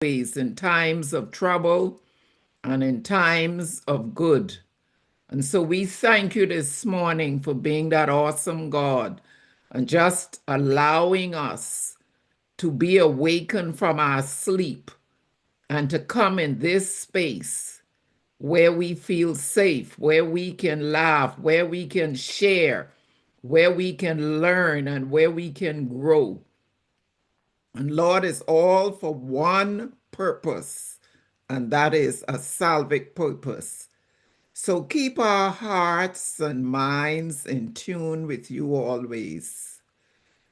always in times of trouble and in times of good. And so we thank you this morning for being that awesome God and just allowing us to be awakened from our sleep and to come in this space where we feel safe, where we can laugh, where we can share, where we can learn, and where we can grow. And Lord, is all for one purpose, and that is a salvic purpose. So keep our hearts and minds in tune with you always.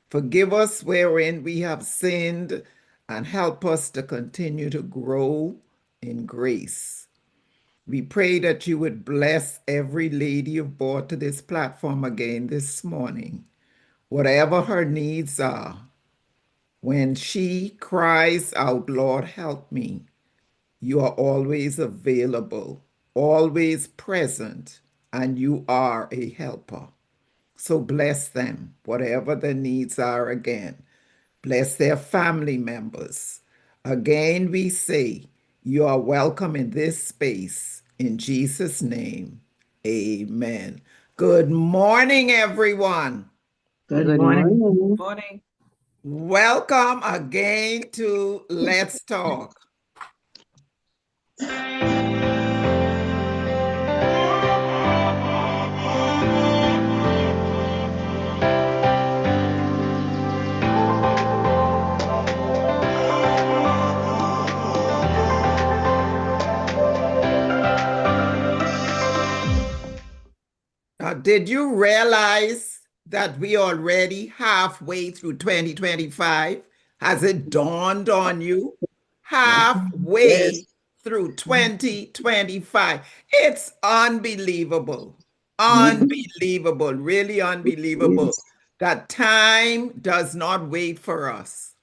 Forgive us wherein we have sinned and help us to continue to grow in grace. We pray that you would bless every lady you've brought to this platform again this morning, whatever her needs are. When she cries out, Lord, help me, you are always available, always present, and you are a helper. So bless them, whatever their needs are again. Bless their family members. Again, we say, you are welcome in this space. In Jesus' name, amen. Good morning, everyone. Good morning. Morning. Welcome again to Let's Talk. Did you realize that we already halfway through 2025? Has it dawned on you? Halfway through 2025. It's unbelievable. Unbelievable. Really unbelievable. That time does not wait for us.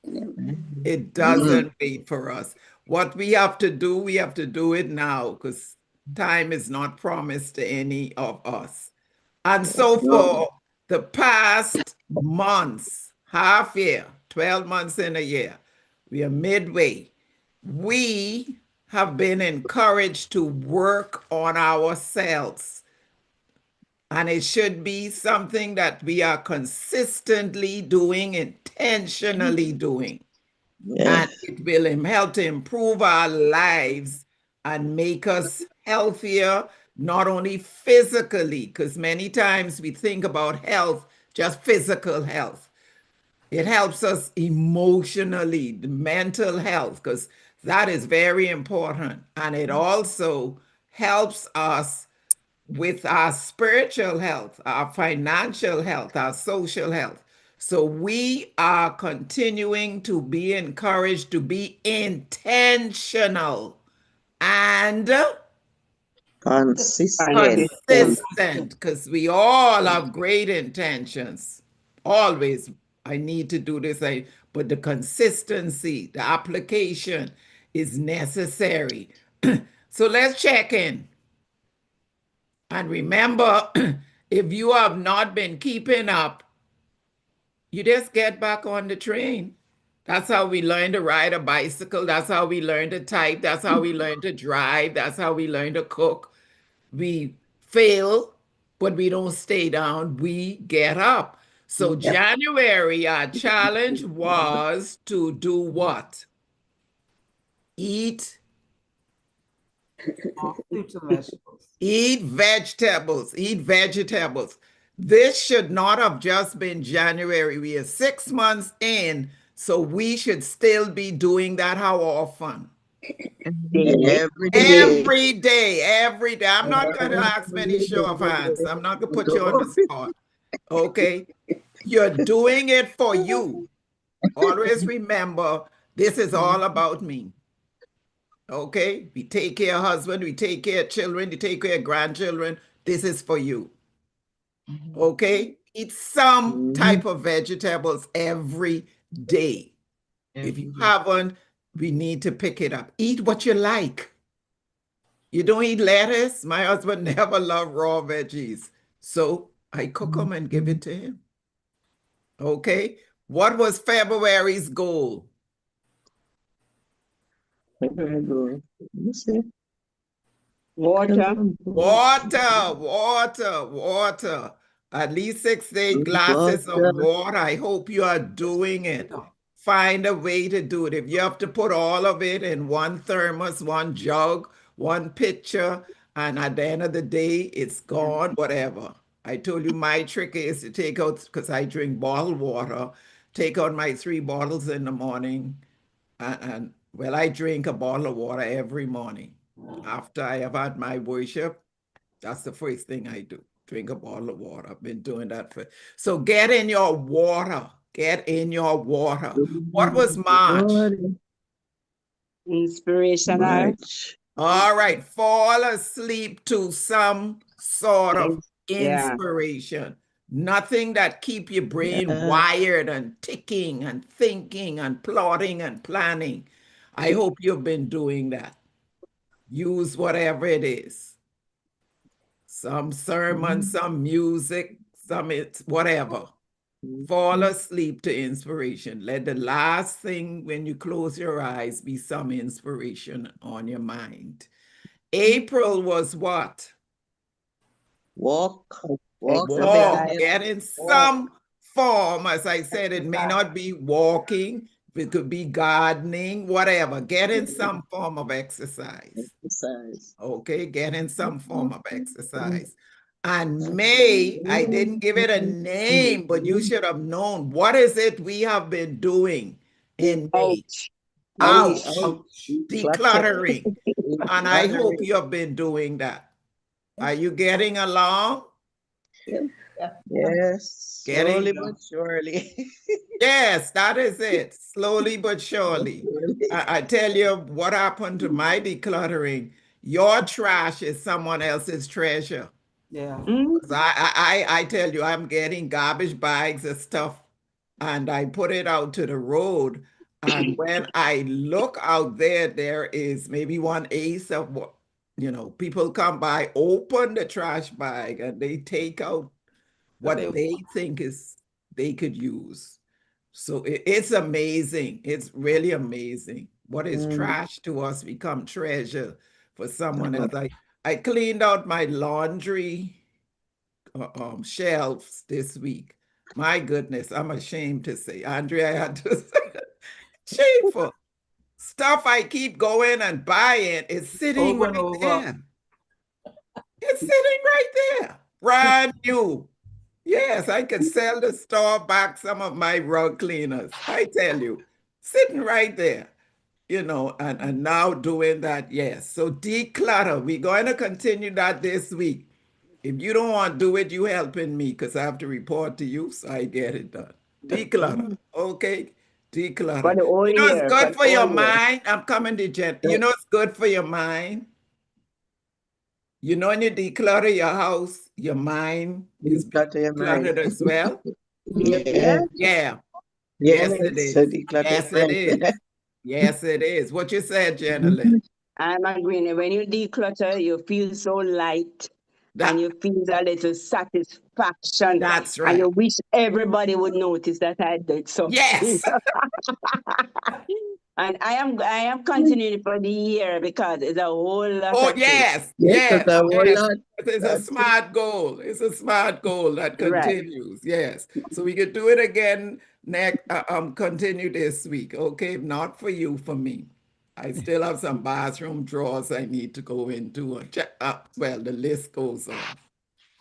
It doesn't wait for us. What we have to do, we have to do it now because time is not promised to any of us. And so for the past months, half year, 12 months in a year, we are midway. We have been encouraged to work on ourselves. And it should be something that we are consistently doing, intentionally doing. And it will help to improve our lives and make us healthier, not only physically, because many times we think about health, just physical health. It helps us emotionally, the mental health, because that is very important. And it also helps us with our spiritual health, our financial health, our social health. So we are continuing to be encouraged to be intentional and Consistent. consistent because we all have great intentions. Always, I need to do this, but the consistency, the application is necessary. So let's check in. And remember, if you have not been keeping up, you just get back on the train. That's how we learn to ride a bicycle. That's how we learn to type. That's how we learn to drive. That's how we learn to cook. We fail, but we don't stay down. We get up. So January, our challenge was to do what? Eat Fruits and vegetables. Eat vegetables. Eat vegetables. This should not have just been January. We are 6 months in, so we should still be doing that. How often? Every day. Every day. Every day. I'm not going to ask many show of hands. I'm not going to put you on the spot. Okay? You're doing it for you. Always remember, this is all about me. Okay? We take care of husband, we take care of children, we take care of grandchildren. This is for you. Okay? Eat some type of vegetables every day. If you haven't, we need to pick it up. Eat what you like. You don't eat lettuce? My husband never loved raw veggies. So I cook them and give it to him. Okay? What was February's goal? Very good. You see? Water. Water. At least 6 to 8 glasses of Water. water. I hope you are doing it. Find a way to do it. If you have to put all of it in one thermos, one jug, one pitcher, and at the end of the day, it's gone, whatever. I told you my trick is to take out, because I drink bottled water, take out my 3 bottles in the morning. And well, I drink a bottle of water every morning. After I have had my worship, that's the first thing I do. Drink a bottle of water. I've been doing that for. So get in your water. Get in your water. What was March? Inspirational. March. All right. Fall asleep to some sort of Yeah. inspiration. Nothing that keep your brain wired and ticking and thinking and plotting and planning. I hope you've been doing that. Use whatever it is. Some sermon, some music, some it's whatever. Fall asleep to inspiration. Let the last thing when you close your eyes be some inspiration on your mind. April was what? Walk. Get in some form. As I said, it may not be walking, it could be gardening, whatever. Get in some form of exercise. Okay, get in some form of exercise. And May, I didn't give it a name, but you should have known. What is it we have been doing in May? Ouch. Decluttering. And I hope you have been doing that. Are you getting along? Yes. Slowly but surely. Yes, that is it. Slowly but surely. I tell you what happened to my decluttering. Your trash is someone else's treasure. Yeah. I tell you, I'm getting garbage bags of stuff and I put it out to the road. And when I look out there, there is maybe 1/8 of what, people come by, open the trash bag, and they take out what they think is they could use. So it's amazing. It's really amazing. What is trash to us become treasure for someone else. I cleaned out my laundry shelves this week. My goodness, I'm ashamed to say. Andrea, I had to say that. Shameful. Stuff I keep going and buying is sitting right there. It's sitting right there. Brand new. Yes, I could sell the store back some of my rug cleaners. I tell you, sitting right there, and now doing that, yes. So declutter. We're going to continue that this week. If you don't want to do it, you helping me because I have to report to you, so I get it done. Declutter, okay? Declutter. For the whole It's year, good for your mind. I'm coming to Jen. It's good for your mind. When you declutter your house, your mind is decluttered as well. Yeah. Yes, it is. Yes, it is. Yes, it is. What you said, Jenna. I'm agreeing. When you declutter, you feel so light. And you feel a little satisfaction. That's right. And you wish everybody would notice that I did so. Yes. And I am continuing for the year because it's a whole lot. Oh, yes. It's a smart goal. It's a smart goal that continues. Right. Yes. So we could do it again next, continue this week. Okay. Not for you, for me. I still have some bathroom drawers I need to go into and check up. Well, the list goes on.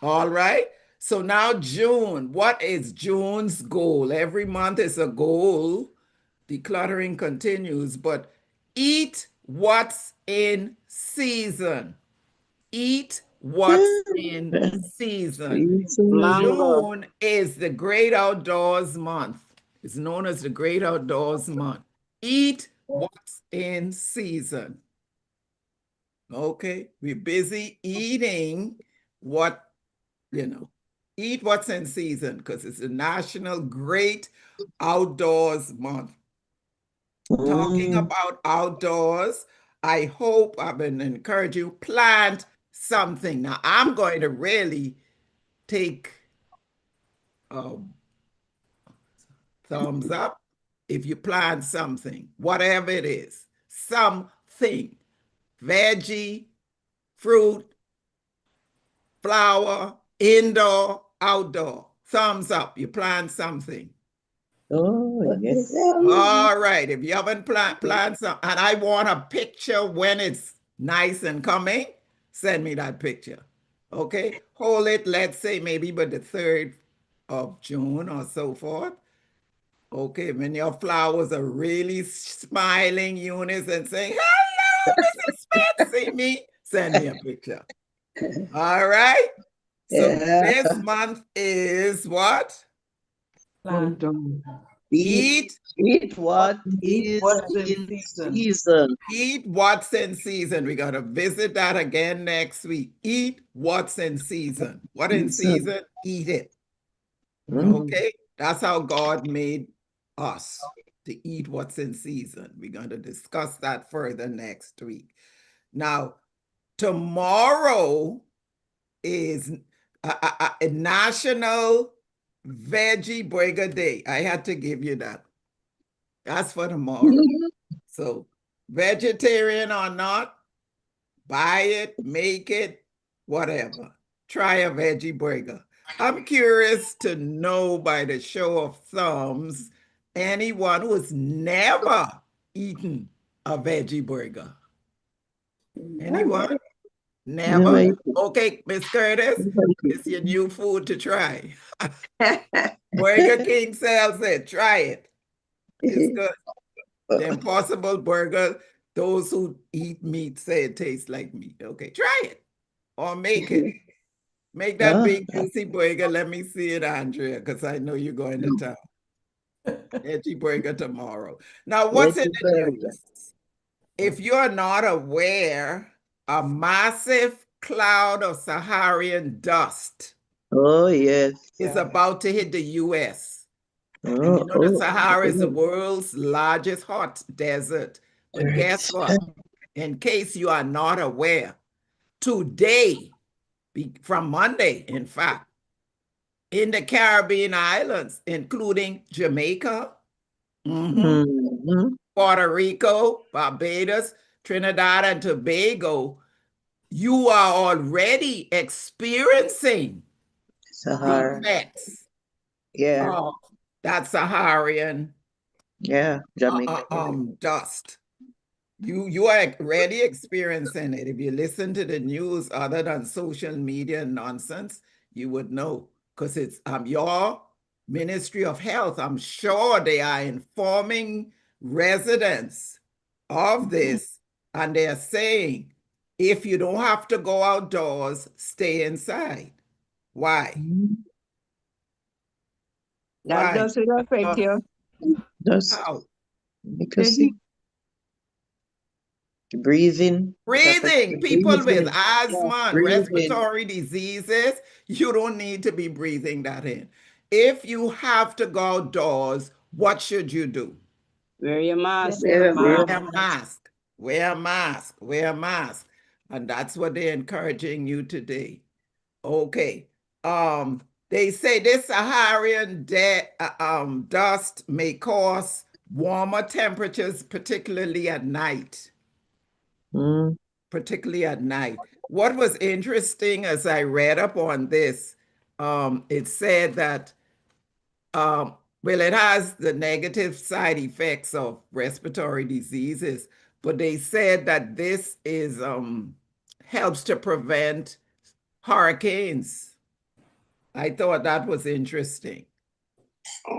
All right. So now June. What is June's goal? Every month is a goal. Decluttering continues, but eat what's in season. Eat what's in season. June is the Great Outdoors Month. It's known as the Great Outdoors Month. Eat what's in season. Okay, we're busy eating what, eat what's in season because it's a National Great Outdoors Month. Talking about outdoors, I hope I've been encouraging you, plant something. Now, I'm going to really take thumbs up if you plant something, whatever it is, some thing. Veggie, fruit, flower, indoor, outdoor. Thumbs up, you plant something. Oh, yes. All right, if you haven't plant some, and I want a picture when it's nice and coming, send me that picture. Okay, hold it, let's say maybe by the 3rd of June or so forth. Okay, when your flowers are really smiling, Eunice, and saying, hello, Mrs. Smith, see me, send me a picture. All right, so this month is what? Plant. Eat what is what's in season. season. Eat what's in season. We're going to visit that again next week. Eat what's in season. What in season? Eat it. Okay? That's how God made us, to eat what's in season. We're going to discuss that further next week. Now, tomorrow is a National Veggie Burger Day. I had to give you that. That's for tomorrow. So, vegetarian or not, buy it, make it, whatever. Try a veggie burger. I'm curious to know, by the show of thumbs, anyone who has never eaten a veggie burger. Anyone? Never? Okay, Miss Curtis, it's your new food to try. Burger King sells it. Try it. It's good. The Impossible Burger, those who eat meat say it tastes like meat. Okay, try it or make it. Make that big juicy burger. Let me see it, Andrea, because I know you're going to town. Veggie burger tomorrow. Now, what's in the news? If you're not aware, a massive cloud of Saharan dust is about to hit the U.S. And you know the Sahara is the world's largest hot desert. But guess what? In case you are not aware, today, from Monday, in fact, in the Caribbean islands, including Jamaica, Puerto Rico, Barbados, Trinidad, and Tobago, you are already experiencing the effects of that Saharan dust. You are already experiencing it. If you listen to the news other than social media nonsense, you would know, because it's your Ministry of Health. I'm sure they are informing residents of this, and they're saying, if you don't have to go outdoors, stay inside. Why? That doesn't affect you. How? Because breathing. People with asthma and respiratory diseases, you don't need to be breathing that in. If you have to go outdoors, what should you do? Wear your mask. Wear a mask. Wear a mask. Wear a mask. And that's what they're encouraging you today. Okay. They say this Saharan dust may cause warmer temperatures, particularly at night. Particularly at night. What was interesting as I read up on this, it said that, well, it has the negative side effects of respiratory diseases, but they said that this is helps to prevent hurricanes. I thought that was interesting,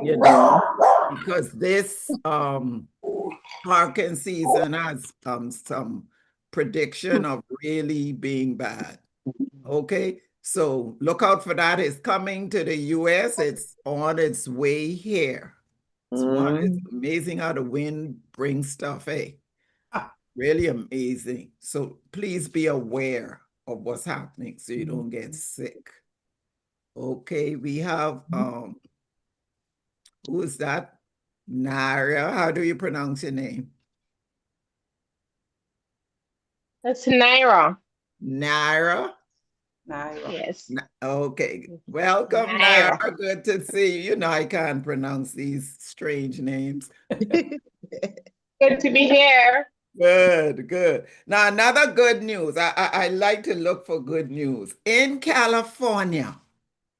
you know, because this hurricane season has some prediction of really being bad. Okay, so look out for that. It's coming to the US. It's on its way here. It's amazing how the wind brings stuff, eh? Really amazing. So please be aware of what's happening so you don't get sick. Okay, we have who is that? Naira. How do you pronounce your name? That's Naira. Naira? Naira. Yes. Okay. Welcome, Naira. Good to see you. You know, I can't pronounce these strange names. Good to be here. Good, good. Now, another good news. I like to look for good news. In California,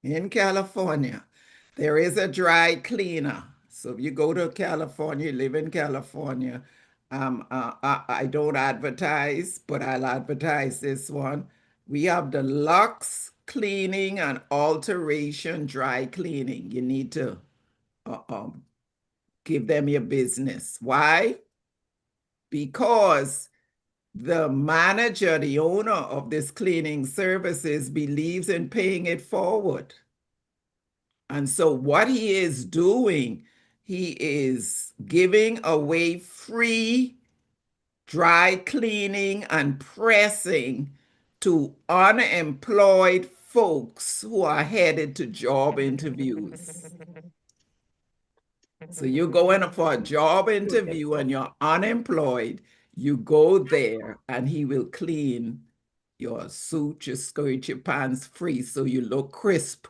there is a dry cleaner. So if you go to California, live in California, I don't advertise, but I'll advertise this one. We have the Lux Cleaning and Alteration Dry Cleaning. You need to give them your business. Why? Because the manager, the owner of this cleaning services believes in paying it forward. And so what he is doing, he is giving away free dry cleaning and pressing to unemployed folks who are headed to job interviews. So you're going for a job interview and you're unemployed, you go there and he will clean your suit, your skirt, your pants free so you look crisp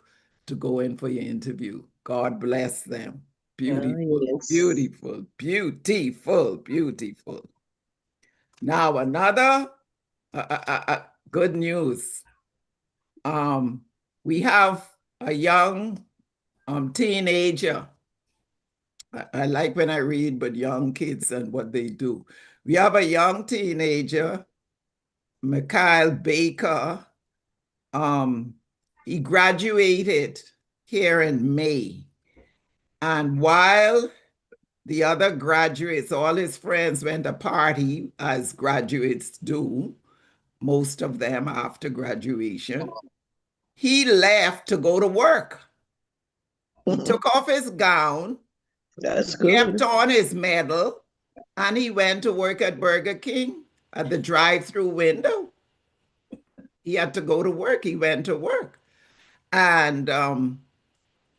to go in for your interview. God bless them. Beautiful, yes. beautiful, beautiful, beautiful. Now another good news. We have a young teenager. I like when I read about young kids and what they do. We have a young teenager, Mikhail Baker. He graduated here in May. And while the other graduates, all his friends went to party, as graduates do, most of them after graduation, he left to go to work. He took off his gown, That's good. kept on his medal, and he went to work at Burger King at the drive-through window. He had to go to work. He went to work. And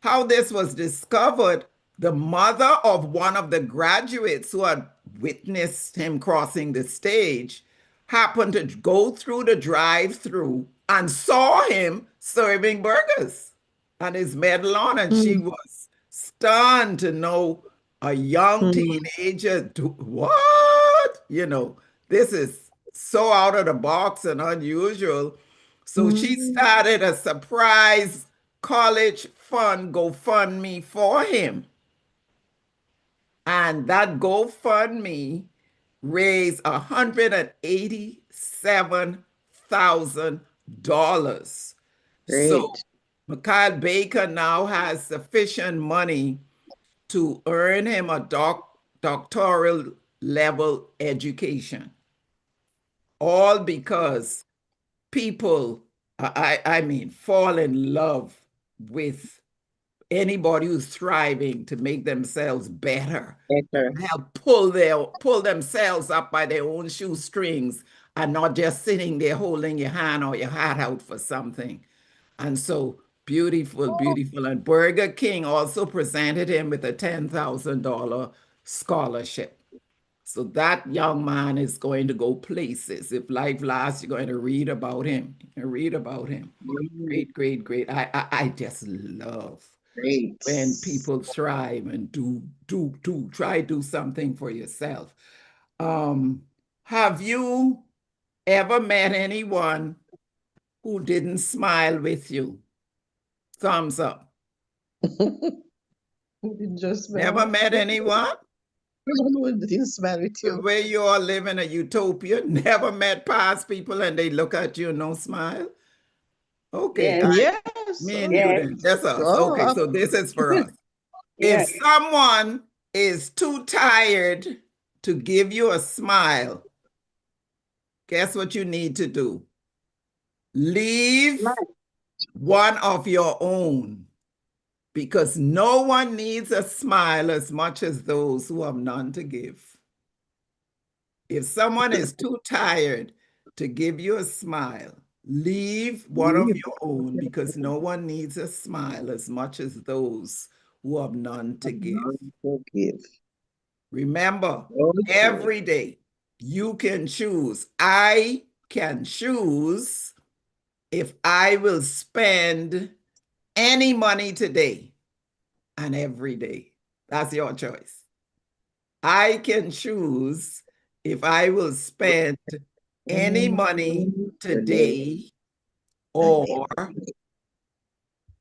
how this was discovered, the mother of one of the graduates who had witnessed him crossing the stage happened to go through the drive-through and saw him serving burgers and his medal on, and she was stunned to know a young teenager do what? You know, this is so out of the box and unusual. So she started a surprise college fund GoFundMe for him. And that GoFundMe raised $187,000. So Mikhail Baker now has sufficient money to earn him a doctoral level education. All because people, I mean, fall in love with anybody who's thriving to make themselves better. Help pull themselves up by their own shoestrings and not just sitting there holding your hand or your hat out for something. And so beautiful, beautiful. And Burger King also presented him with a $10,000 scholarship. So that young man is going to go places. If life lasts, you're going to read about him. Read about him. Great, great, great. I just love when people thrive and try do something for yourself. Have you ever met anyone who didn't smile with you? Thumbs up. Just never met anyone? Didn't smile with you. Where you all live in a utopia, never met past people and they look at you and no smile? Okay. Yes. Me and you then. That's us. Okay, so this is for us. Yes. If someone is too tired to give you a smile, guess what you need to do? Leave one of your own, because no one needs a smile as much as those who have none to give. If someone is too tired to give you a smile, leave one of your own, because no one needs a smile as much as those who have none to give. Remember, every day you can choose. I can choose if I will spend any money today and every day. That's your choice. I can choose if I will spend any money today or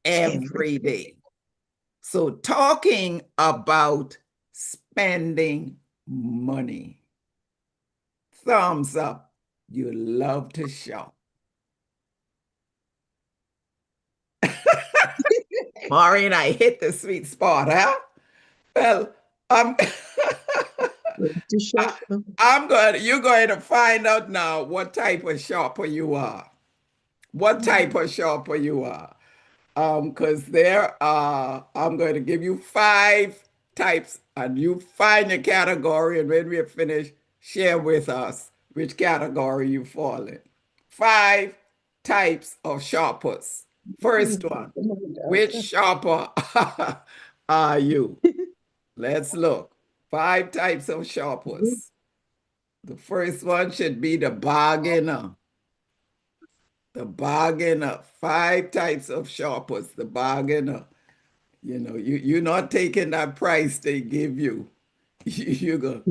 every day. So talking about spending money. Thumbs up. You love to shop. Maureen, I hit the sweet spot, huh? Well, you're going to find out now what type of shopper you are. What type of shopper you are. Because I'm going to give you 5 types and you find your category, and when we're finished, share with us which category you fall in. 5 types of shoppers. First one, which shopper are you? Let's look. 5 types of shoppers. The first one should be the bargainer. The bargainer. 5 types of shoppers. The bargainer. You know, you're not taking that price they give you. You go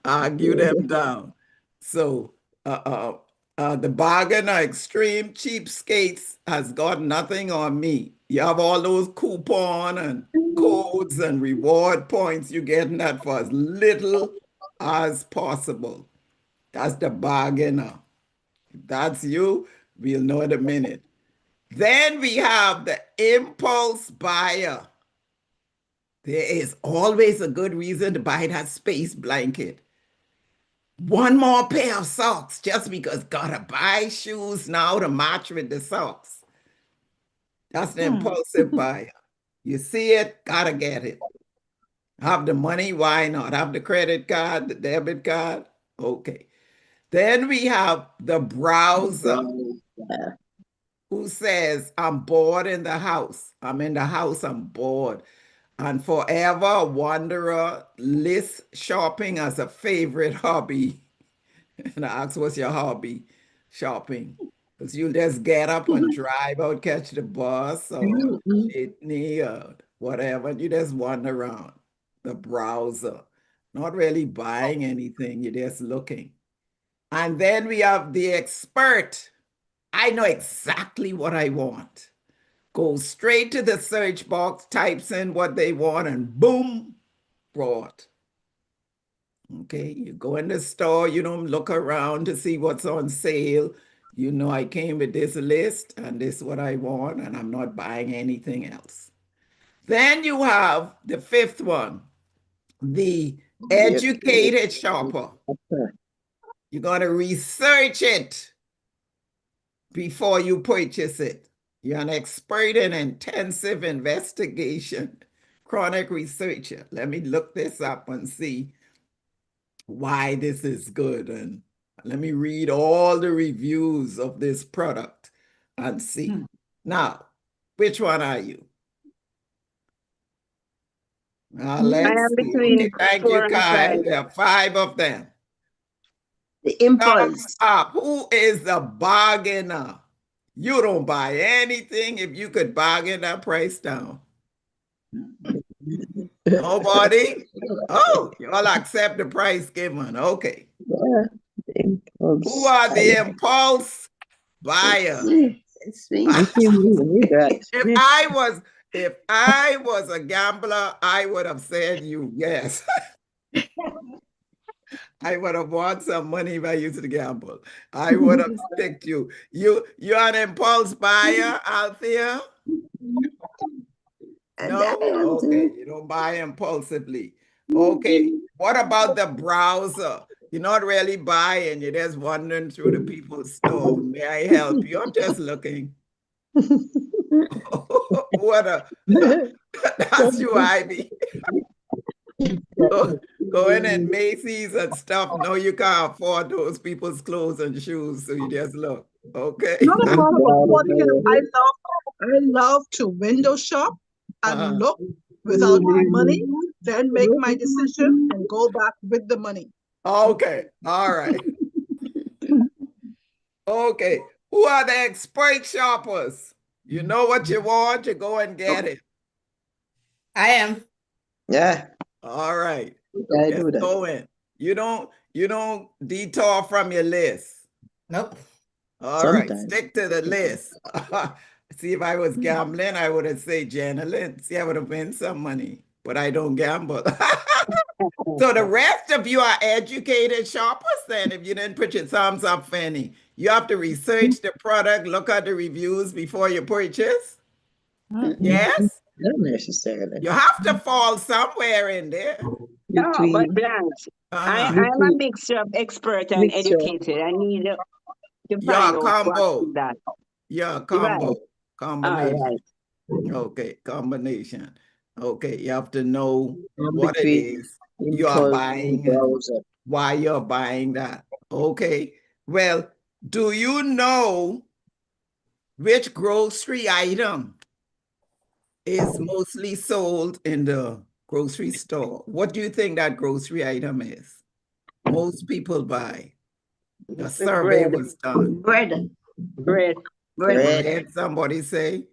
argue them down. So the bargainer, extreme cheapskates, has got nothing on me. You have all those coupon and codes and reward points. You're getting that for as little as possible. That's the bargainer. If that's you, we'll know in a minute. Then we have the impulse buyer. There is always a good reason to buy that space blanket. One more pair of socks just because gotta buy shoes now to match with the socks. That's the impulsive buyer. You see it, gotta get it. Have the money, why not? Have the credit card, the debit card, okay. Then we have the browser who says, I'm bored in the house. I'm in the house, I'm bored. And forever a wanderer lists shopping as a favorite hobby. And I ask, what's your hobby? Shopping. Because you'll just get up and drive out, catch the bus or jitney or whatever. You just wander around the browser, not really buying anything. You're just looking. And then we have the expert. I know exactly what I want. Go straight to the search box, types in what they want, and boom, brought. Okay, you go in the store, you don't look around to see what's on sale. You know, I came with this list, and this is what I want, and I'm not buying anything else. Then you have the 5th one, the educated shopper. You're going to research it before you purchase it. You're an expert in intensive investigation, chronic researcher. Let me look this up and see why this is good. And let me read all the reviews of this product and see. Now, which one are you? Let's see. Okay, thank you, Kai. There are 5 of them. The impulse. Up. Who is the bargainer? You don't buy anything if you could bargain that price down. Nobody? Oh, y'all accept the price given. Okay. Who are the impulse buyers? If I was a gambler, I would have said you, yes. I would have won some money if I used to gamble. I would have picked you. You're an impulse buyer out there? No? Okay, you don't buy impulsively. Okay, what about the browser? You're not really buying, you're just wandering through the people's store. May I help you? I'm just looking. That's you, Ivy. Go in and Macy's and stuff. No, you can't afford those people's clothes and shoes, so you just look. Okay. Not a problem affording it. I love to window shop and look without my money, then make my decision and go back with the money. Okay. All right. Okay. Who are the expert shoppers? You know what you want, you go and get it. I am. Yeah. All right. I Just do that. go in. You don't detour from your list. Nope. All right, Sometimes. stick to the list. See, if I was gambling, I would have said Jenna Lynn. See, I would have won some money, but I don't gamble. So the rest of you are educated shoppers then, if you didn't put your thumbs up, Fanny. You have to research the product, look at the reviews before you purchase. Yes? Not necessarily. You have to fall somewhere in there. No, but Between, Blanche, Uh-huh. I'm a mixture of expert and Mixture. educated. I need to Your find out combo. what is that. Yeah, combo. Right. Combination. All right. Okay, combination. Okay, you have to know in what it between is you are impulse and buying and browser. why you're buying that. Okay, well, do you know which grocery item is mostly sold in the grocery store? What do you think that grocery item is? Most people buy. A survey Bread. was done. Bread. Bread. Bread, somebody say.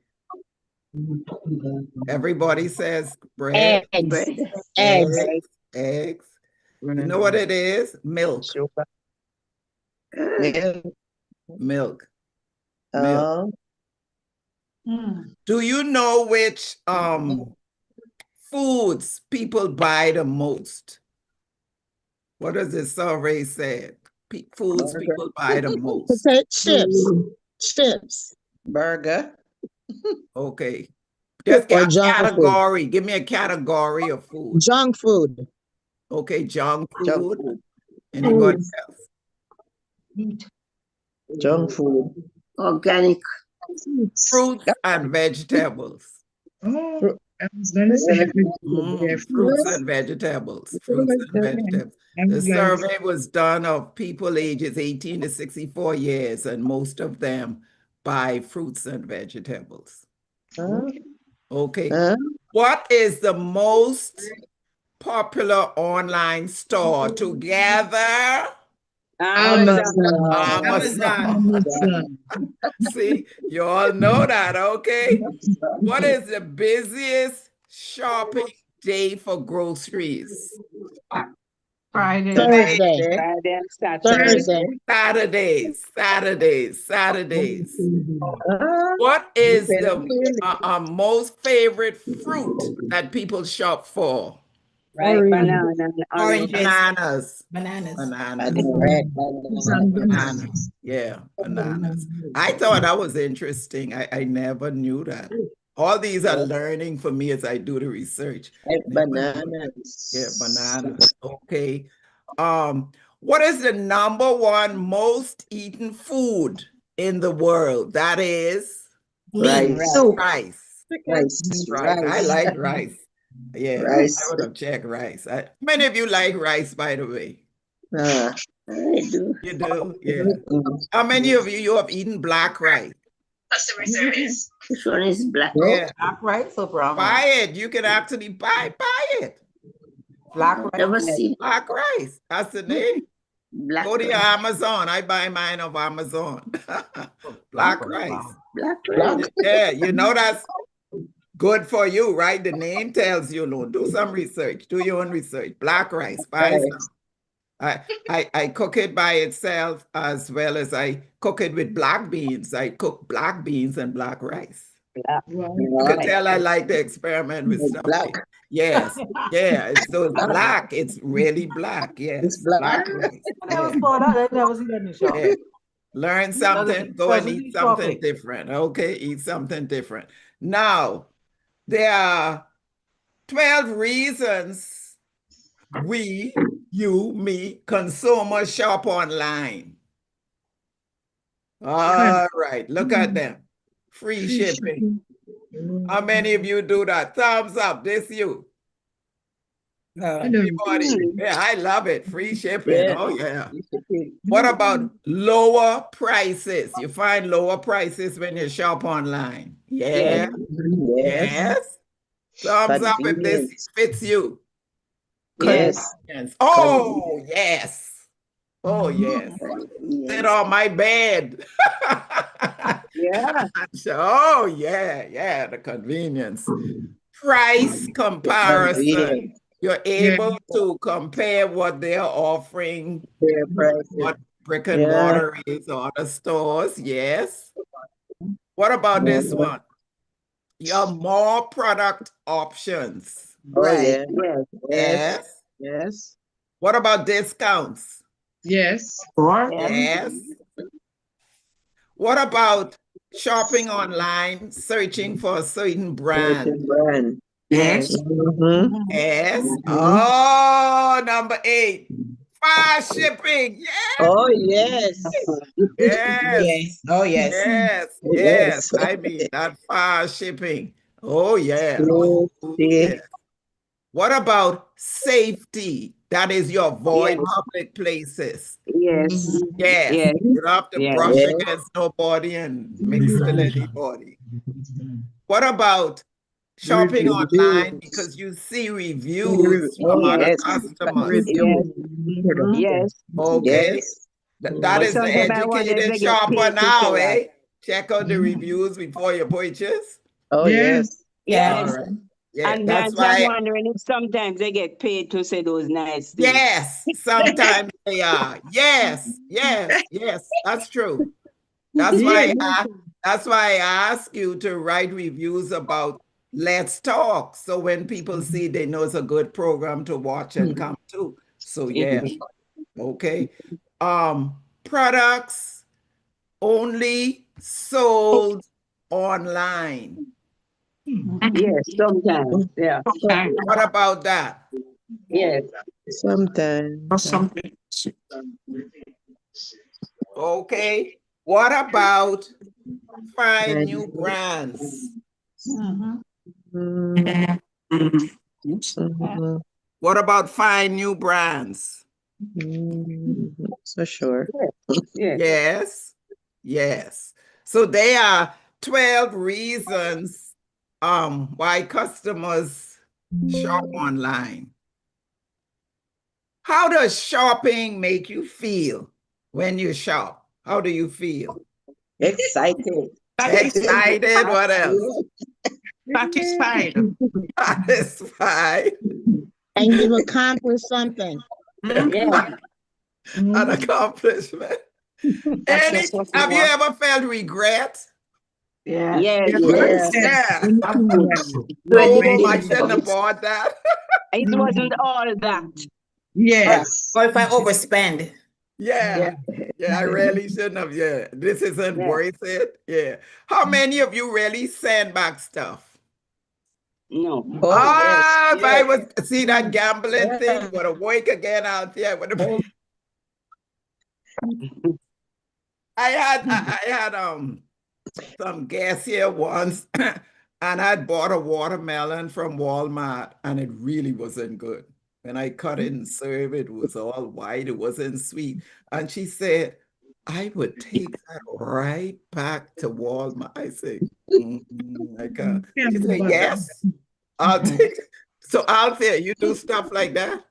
Everybody says bread. Eggs. Bread. Eggs. Eggs. You know what it is? Milk. Sugar. Yeah. Milk. Um, Do you know which foods people buy the most? What does the survey say? Foods people buy the most. Chips. Chips. burger. Okay. Just Or get a junk food. category. Give me a category of food. Junk food. Okay, junk Junk food. food. Anybody else? Junk food. Organic. Fruits and vegetables. Oh, I was gonna say Fruits and vegetables. Fruits and vegetables. The survey was done of people ages 18 to 64 years, and most of them buy fruits and vegetables. Okay. What is the most popular online store together? Amazon. See, you all know that, okay? What is the busiest shopping day for groceries? Friday. Thursday. Friday and Saturday. Saturdays. What is the most favorite fruit that people shop for? Right. Banana. Oranges. Bananas. Bananas. Bananas. Yeah, bananas. I thought that was interesting. I never knew that. All these are learning for me as I do the research. Bananas. Yeah, bananas. Okay. What is the #1 most eaten food in the world? That is Rice. rice. Rice. Right. I like rice. Yeah, Rice. I would have checked rice. Many of you like rice, by the way. I do. You do? Yeah. How many of you have eaten black rice? Customer service. Which one is black? Yeah. Black rice or brown Buy it. You can actually buy it. Black rice. Never seen Black rice. That's the name. black Go to your rice. Amazon. I buy mine off Amazon. Black rice. Black rice. Yeah, you know that's good for you, right? The name tells you, no, do some research. Do your own research. Black rice. Buy some. I cook it by itself as well as I cook it with black beans. I cook black beans and black rice. You can tell I like to experiment with stuff. Black. Yes, yeah. So it's black. It's really black. Yes, It's black. rice. Yeah. Yeah. Learn something. Go and eat something topic. different. Okay, eat something different. Now, there are 12 reasons we, you, me, consumers shop online. All right, look at them. Free shipping. How many of you do that? Thumbs up. This you. Everybody. Yeah, I love it. Free shipping. Yeah. Oh, yeah. What about lower prices? You find lower prices when you shop online. Yeah. Yes. Thumbs up if this fits you. Yes. Yes. Oh, yes. Oh, yes. Sit on my bed. Yeah. Oh, yeah, the convenience. Price comparison. You're able to compare what they're offering, Fair prices. what brick and Yeah. mortar is, or the stores. Yes. What about this one? You have more product options. Oh, Right. yeah. Yes. Yes. Yes. What about discounts? Yes. Yes. What about shopping online, searching for a certain brand? Brand. Yes. Mhm. Yes. Oh, number 8. Fast shipping. Yes. Oh, yes. Yes. Yes. Oh, yes. Yes. Yes. I mean, that fast shipping. Oh, yeah. Oh, Yes. yeah. What about safety? That is, you avoid Yes. public places. Yes. Yes. Yes. You don't have to Yes. brush Yes. against nobody and mix with anybody. What about shopping online because you see reviews from other Yes. customers? Yes. Mhm. Yes. Okay. Yes. That But is the sometimes I wonder if educated they get shopper paid to now, say that. eh? Check out the reviews before you purchase. Oh, yes. Yes. All right. Yeah, And that's then I'm why. wondering if sometimes they get paid to say those nice things. Yes, sometimes they are. Yes, yes, yes, that's true. That's why I ask you to write reviews about Let's Talk. So when people see, they know it's a good program to watch and come to. So yeah. Okay. Products only sold online. Yes, sometimes. Yeah. What about that? Yes. Sometimes. Okay. What about find new brands? Mhm. What about find new brands? So sure. Yes. Yes. Yes. So there are 12 reasons why customers shop online. How does shopping make you feel when you shop? How do you feel? Excited. Excited? What else? Satisfied. Satisfied. And you've accomplished something. Yeah. An accomplishment. Have you ever felt regret? Yeah. Yes. Yes. Yeah. Yes. I shouldn't have bought that. It wasn't all that. Yes. Or if I overspend. Yeah. Yeah, I really shouldn't have. Yeah. This isn't Yeah. worth it. Yeah. How many of you really send back stuff? No. Oh, If I was see that gambling thing, would have woke again out there. I had some gas here once, and I'd bought a watermelon from Walmart, and it really wasn't good. When I cut it and served it, it was all white. It wasn't sweet. And she said, I would take that right back to Walmart. I said, I can't. She said, yes, I'll take it. So Althea, you do stuff like that?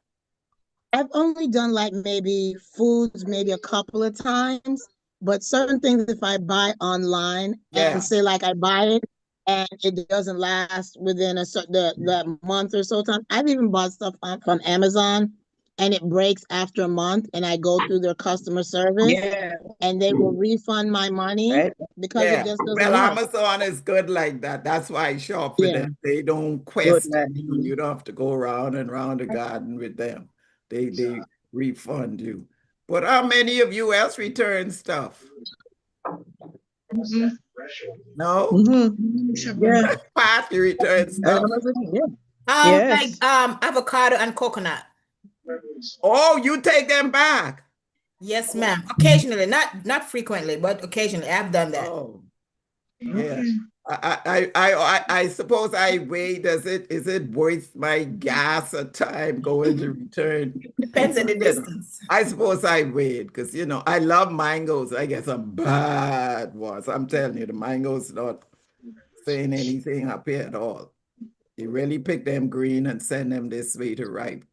I've only done like maybe foods maybe a couple of times, but certain things if I buy online and say like I buy it and it doesn't last within a certain the month or so time. I've even bought stuff from Amazon and it breaks after a month and I go through their customer service and they will refund my money because it just doesn't well, work. Amazon is good like that. That's why I shop with them. They don't question you. You don't have to go round and round the garden with them. They refund you. But how many of you else return stuff? No? Yeah. Pat, you return stuff. Like avocado and coconut. Oh, you take them back. Yes, ma'am. Occasionally, not frequently, but occasionally I've done that. Oh, yeah. I suppose I weigh. Is it worth my gas or time going to return? Depends on the distance. I suppose I weigh because I love mangoes. I get some bad ones. I'm telling you, the mangoes not saying anything up here at all. You really pick them green and send them this way to ripe.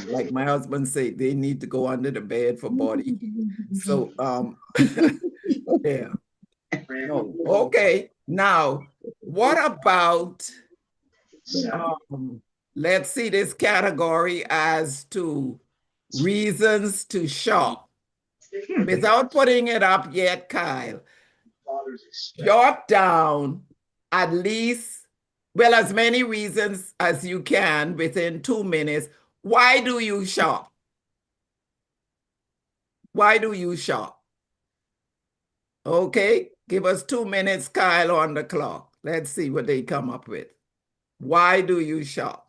Like my husband said, they need to go under the bed for body heat. So yeah. No. Okay. Now, what about let's see this category as to reasons to shop. Without putting it up yet, Kyle, jot down at least, well, as many reasons as you can within 2 minutes. Why do you shop? Why do you shop? Okay, give us 2 minutes, Kyle, on the clock. Let's see what they come up with. Why do you shop?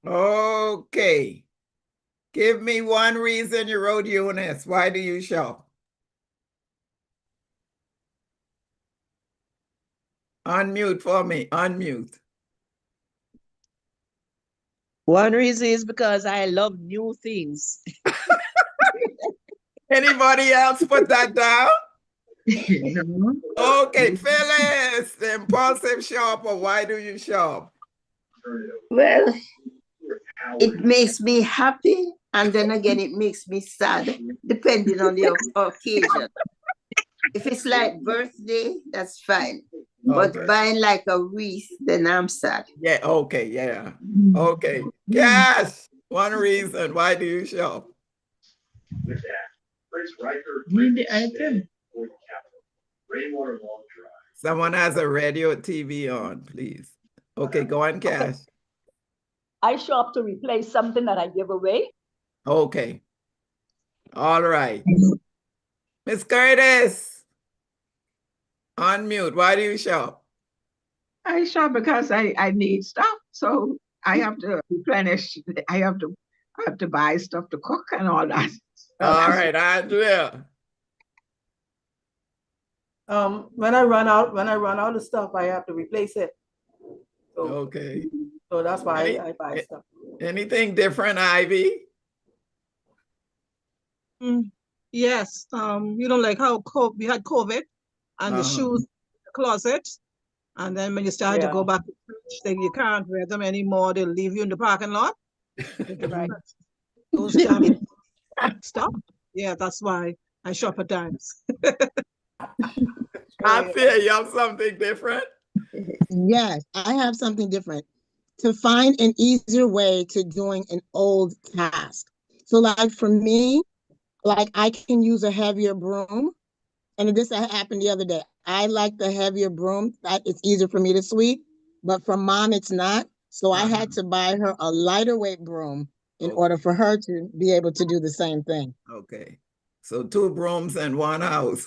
Okay. Give me one reason you wrote, Eunice. Why do you shop? Unmute for me. Unmute. One reason is because I love new things. Anybody else put that down? No. Okay, Phyllis, the impulsive shopper. Why do you shop? Well, it makes me happy, and then again, it makes me sad, depending on the occasion. If it's like birthday, that's fine. But Okay. buying like a wreath, then I'm sad. Yeah, okay, yeah. Okay. Cash, one reason. Why do you shop? Need the item. Someone has a radio TV on, please. Okay, go on, Cash. I shop to replace something that I give away. Okay. All right. Miss Curtis, unmute. Why do you shop? I shop because I need stuff. So I have to replenish. I have to buy stuff to cook and all that. All right, Andrea. When I run out of stuff, I have to replace it. So, Okay. so that's why I buy stuff. Anything different, Ivy? Yes, like how we had COVID and the shoes in the closet. And then when you start to go back to church, then you can't wear them anymore. They'll leave you in the parking lot. Right. Those stuff. Yeah, that's why I shop at times. I feel you have something different. Yes, I have something different. To find an easier way to doing an old task. So like for me, like I can use a heavier broom. And this happened the other day. I like the heavier broom. It's easier for me to sweep. But for Mom, it's not. So I had to buy her a lighter weight broom in order for her to be able to do the same thing. Okay. So 2 brooms and 1 house.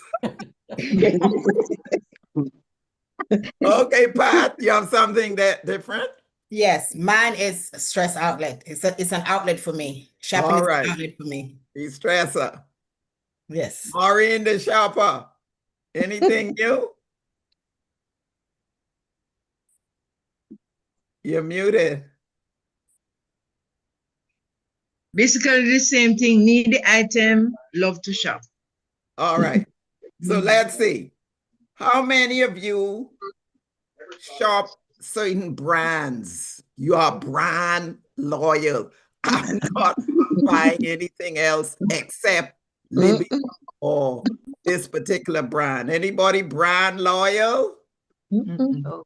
Okay, Pat, you have something that different? Yes, mine is stress outlet. It's an outlet for me. Shopping All is right. an outlet for me. De-stressor. Yes. Maureen the shopper. Anything new? You're muted. Basically the same thing. Need the item, love to shop. All right. So let's see. How many of you shop certain brands? You are brand loyal. I'm not buying anything else except Libby or this particular brand. Anybody brand loyal? No.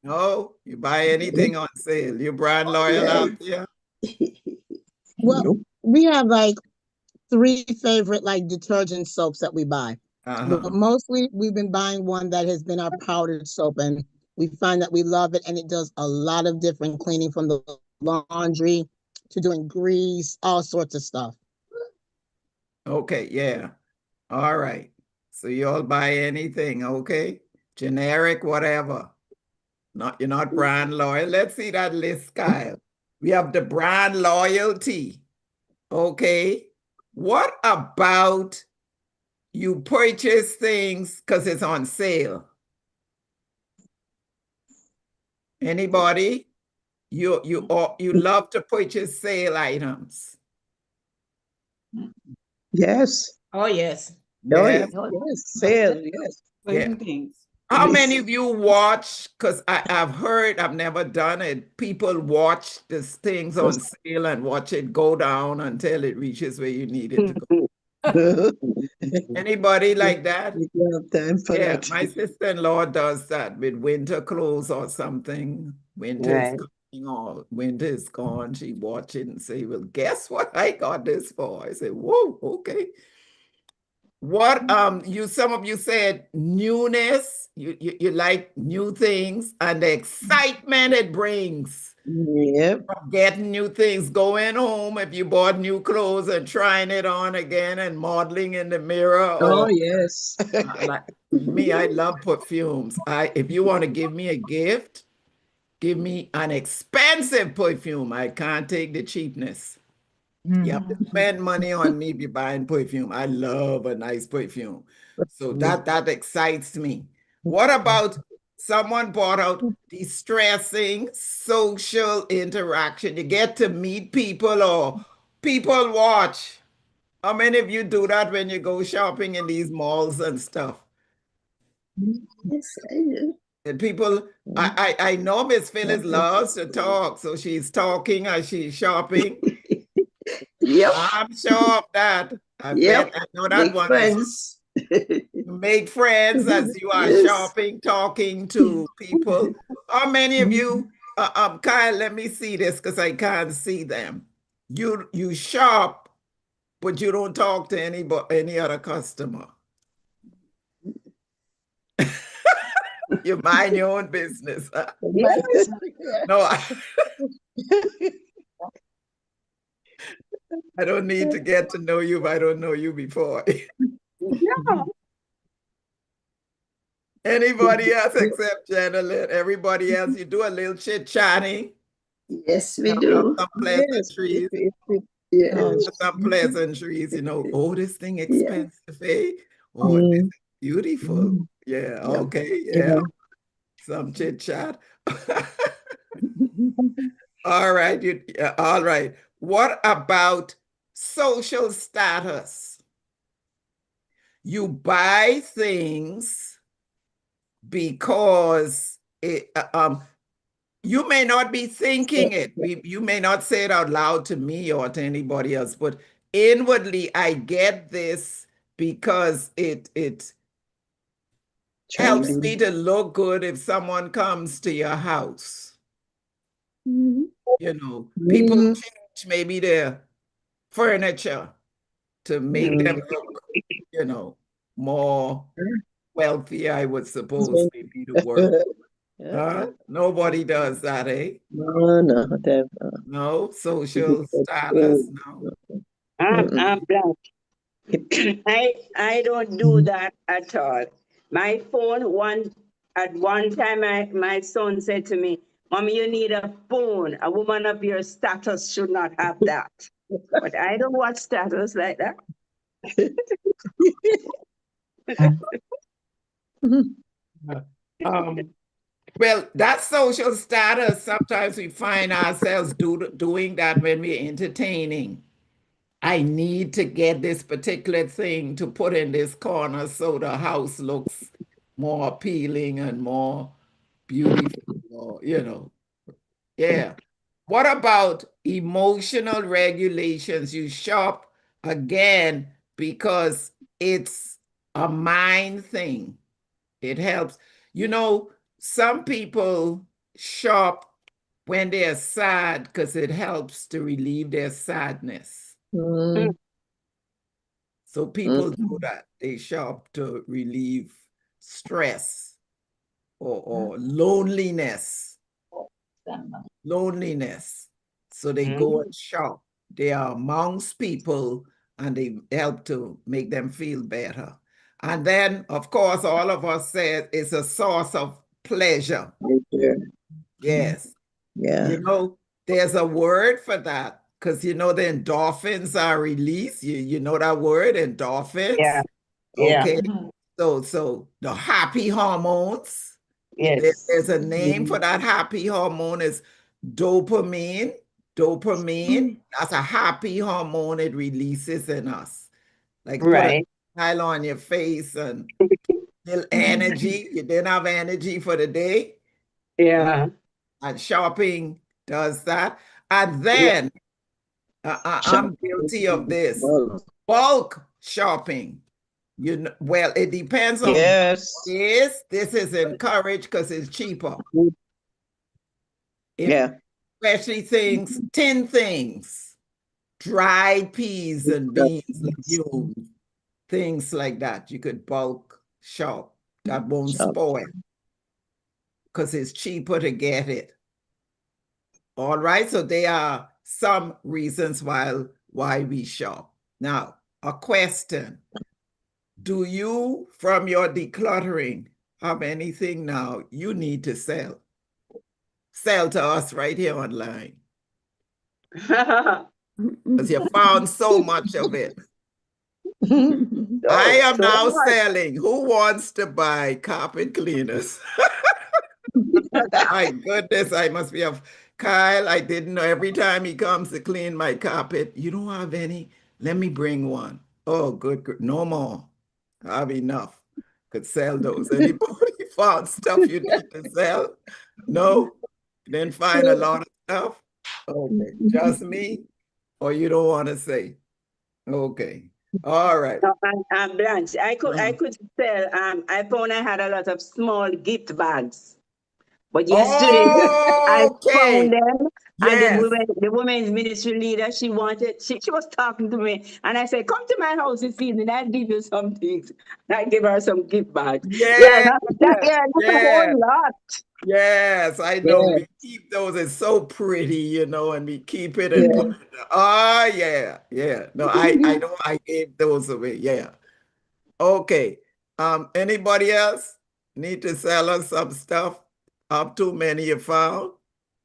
No, you buy anything on sale. You brand loyal out there? Well, we have like 3 favorite like detergent soaps that we buy. But mostly we've been buying one that has been our powdered soap, and we find that we love it, and it does a lot of different cleaning, from the laundry to doing grease, all sorts of stuff. Okay, yeah. All right. So you all buy anything, okay? Generic, whatever. You're not brand loyal. Let's see that list, Kyle. We have the brand loyalty. Okay. What about you purchase things because it's on sale? Anybody? You love to purchase sale items. Yes. Oh, yes. Yes. Yes. Sale, yes. Yeah. How many of you watch, because I've never done it, people watch these things on sale and watch it go down until it reaches where you need it to go? Anybody like that? Yeah, my sister-in-law does that with winter clothes or something. Winter is coming or winter is gone. She watch it and say, well, guess what I got this for? I say, whoa, okay. What some of you said newness, you like new things and the excitement it brings. Yep. From getting new things, going home if you bought new clothes and trying it on again and modeling in the mirror. Oh, yes. Like me, I love perfumes. If you want to give me a gift, give me an expensive perfume. I can't take the cheapness. You have to spend money on me if you're buying perfume. I love a nice perfume. So that excites me. What about someone brought out distressing social interaction? You get to meet people or people watch. How many of you do that when you go shopping in these malls and stuff? Yes, I do. And people, I know Miss Phyllis loves to talk, so she's talking as she's shopping. Yep. I'm sure of that. I bet I know that Make one. friends. Make friends as you are shopping, talking to people. How many of you, Kyle, let me see this because I can't see them. You shop, but you don't talk to any other customer. You mind your own business. Yes. No, I don't need to get to know you if I don't know you before. Yeah. Anybody else except Janet? Everybody else, you do a little chit-chatting. Yes, we do. Some pleasantries. Some pleasantries, oh, this thing expensive, eh? Oh, this is beautiful. Yeah, okay, yeah. Some chit-chat. All right, all right. What about social status? You buy things because you may not be thinking it. You may not say it out loud to me or to anybody else, but inwardly, I get this because it helps me to look good if someone comes to your house. People change maybe their furniture to make them look, more wealthy, I would suppose, maybe the word. Nobody does that, eh? No. No social status, no. I'm black. I don't do that at all. My phone, At one time, my son said to me, "Mommy, you need a phone. A woman of your status should not have that." But I don't watch status like that. Well, that social status, sometimes we find ourselves doing that when we're entertaining. I need to get this particular thing to put in this corner so the house looks more appealing and more beautiful, or, you know. Yeah. What about emotional regulations? You shop again because it's a mind thing. It helps. You know, some people shop when they're sad because it helps to relieve their sadness. So people do that. They shop to relieve stress or loneliness. So they go and shop. They are amongst people and they help to make them feel better. And then, of course, all of us said it's a source of pleasure. Yes. Yeah. You know, there's a word for that because, you know, the endorphins are released. You know that word, endorphins? Yeah. Okay. So the happy hormones. Yes. There's a name for that happy hormone is dopamine. Dopamine, that's a happy hormone it releases in us. Like put a smile on your face and little energy. You didn't have energy for the day. Yeah. And shopping does that. And then I'm guilty of this. Bulk shopping. You know, well, it depends on Yes. this. This is encouraged because it's cheaper. Especially things, tin things, dried peas and beans, legumes, things like that. You could bulk shop. That won't spoil because it's cheaper to get it. All right, so there are some reasons why we shop. Now, a question. Do you, from your decluttering, have anything now you need to sell? Sell to us right here online. Because you found so much of it. I am now selling. Who wants to buy carpet cleaners? My goodness, I must be a Kyle. I didn't know. Every time he comes to clean my carpet, you don't have any? Let me bring one. Oh, good. No more. I have enough. Could sell those. Anybody found stuff you need to sell? No? Didn't find a lot of stuff? Okay. Just me? Or you don't want to say? Okay. All right. Blanche, I could sell. I found I had a lot of small gift bags. But yesterday, I found them, and the women's ministry leader, she was talking to me, and I said, "Come to my house this evening, I'll give you some things." And I give her some gift bags. That's a whole lot. Yes, I know. We keep those. It's so pretty, you know, and we keep it and put it. Yeah. No, I know I gave those away. Yeah. Okay. Anybody else need to sell us some stuff? Up too many you found?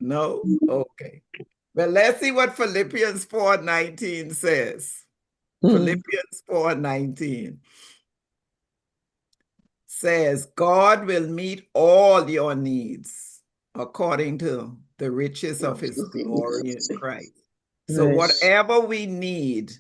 No? Okay. Well, let's see what Philippians 4:19 says. Philippians 4:19 says, God will meet all your needs according to the riches of his glory in Christ. So whatever we need,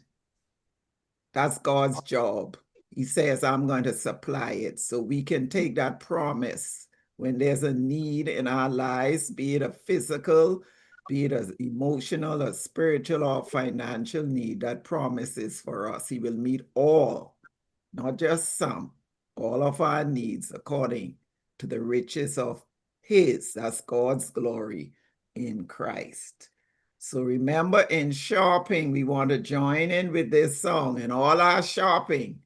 that's God's job. He says, I'm going to supply it. So we can take that promise when there's a need in our lives, be it a physical, be it an emotional, or spiritual, or financial need, that promise is for us. He will meet all, not just some, all of our needs according to the riches of his, that's God's glory in Christ. So remember, in shopping, we want to join in with this song. In all our shopping,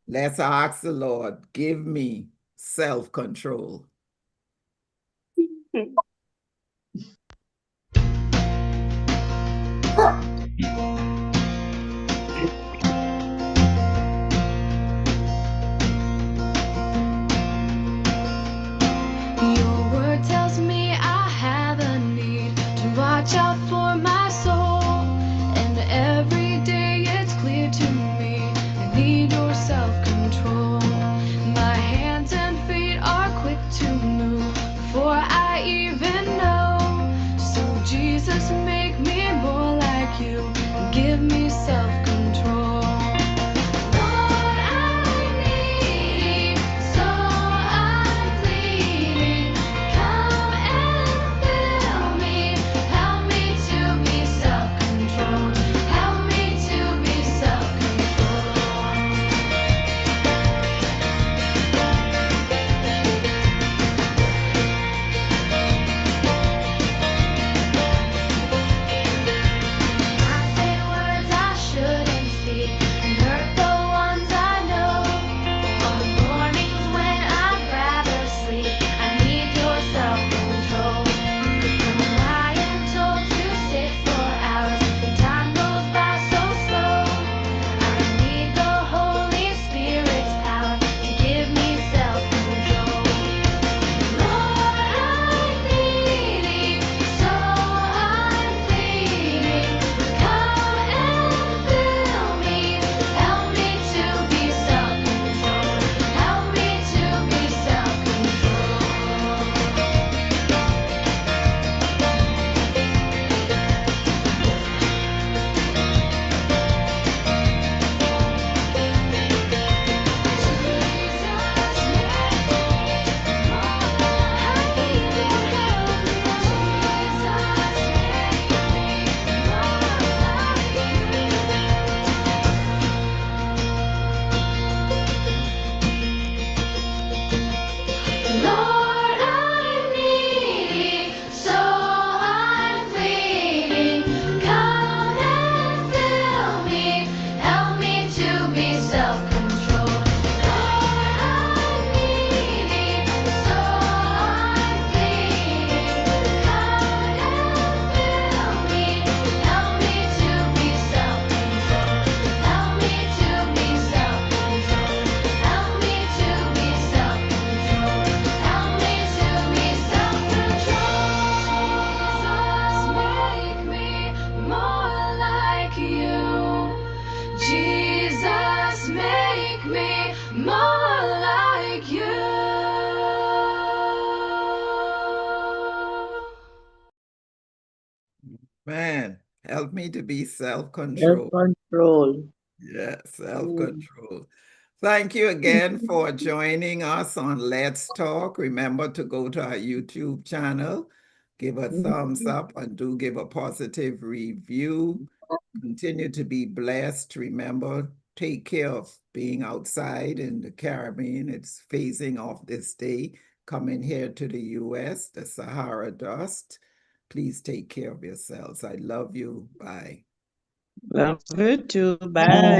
let's ask the Lord, give me self-control. self-control. Lord, I need, so I'm pleading. Come and fill me. Help me to be self-controlled. Help me to be self-controlled. I say words I shouldn't speak and hurt the ones I know. On the mornings when I'd rather sleep, I need your self-control. When I'm lying told to sit for hours, the time goes by so slow. I need the Holy Spirit's power to give me self-control. Lord, I need it, so I'm pleading. Come and fill me. Help me to be self-controlled. Help me to be self-controlled. Lord, I need it, so I'm pleading. Come and fill me. Help me to be self-controlled. Lord, I need it, so I'm pleading. Come and fill me. Help me to be self-controlled. Help me to be self-controlled. Help me to be self-controlled. Help me to be self-controlled. Jesus, make me more like you. Jesus, make me more like you. Man, help me to be self-controlled. Self-control. Yeah, self-control. Thank you again for joining us on Let's Talk. Remember to go to our YouTube channel, give a thumbs up, and do give a positive review. Continue to be blessed. Remember, take care of being outside in the Caribbean. It's phasing off this day. Coming here to the US, the Sahara dust. Please take care of yourselves. I love you. Bye. Love you too. Bye.